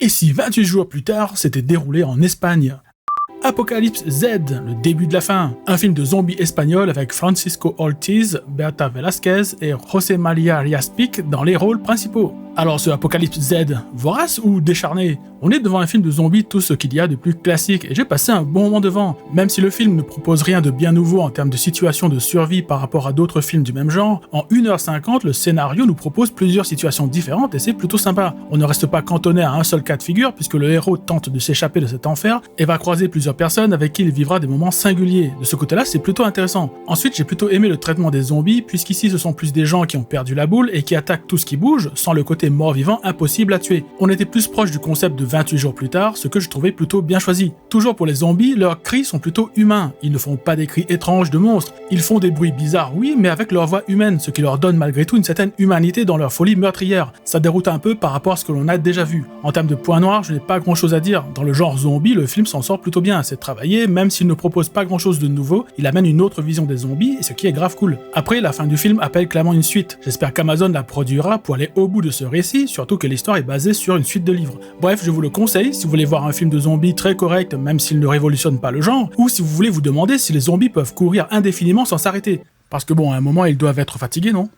Et si 28 jours plus tard, s'était déroulé en Espagne? Apocalypse Z, le début de la fin, un film de zombies espagnol avec Francisco Ortiz, Berta Velasquez et José María Riaspic dans les rôles principaux. Alors ce Apocalypse Z, vorace ou décharné? On est devant un film de zombies tout ce qu'il y a de plus classique et j'ai passé un bon moment devant. Même si le film ne propose rien de bien nouveau en termes de situation de survie par rapport à d'autres films du même genre, en 1h50 le scénario nous propose plusieurs situations différentes et c'est plutôt sympa. On ne reste pas cantonné à un seul cas de figure puisque le héros tente de s'échapper de cet enfer et va croiser plusieurs personnes avec qui il vivra des moments singuliers. De ce côté-là, c'est plutôt intéressant. Ensuite, j'ai plutôt aimé le traitement des zombies puisqu'ici ce sont plus des gens qui ont perdu la boule et qui attaquent tout ce qui bouge sans le côté mort-vivant impossible à tuer. On était plus proche du concept de 28 jours plus tard, ce que je trouvais plutôt bien choisi. Toujours pour les zombies, leurs cris sont plutôt humains. Ils ne font pas des cris étranges de monstres. Ils font des bruits bizarres, oui, mais avec leur voix humaine, ce qui leur donne malgré tout une certaine humanité dans leur folie meurtrière. Ça déroute un peu par rapport à ce que l'on a déjà vu. En termes de points noirs, je n'ai pas grand chose à dire. Dans le genre zombie, le film s'en sort plutôt bien. C'est travaillé, même s'il ne propose pas grand chose de nouveau, il amène une autre vision des zombies, et ce qui est grave cool. Après, la fin du film appelle clairement une suite. J'espère qu'Amazon la produira pour aller au bout de ce récit, surtout que l'histoire est basée sur une suite de livres. Bref, je vous le conseille si vous voulez voir un film de zombies très correct, même s'il ne révolutionne pas le genre, ou si vous voulez vous demander si les zombies peuvent courir indéfiniment sans s'arrêter. Parce que bon, à un moment, ils doivent être fatigués, non?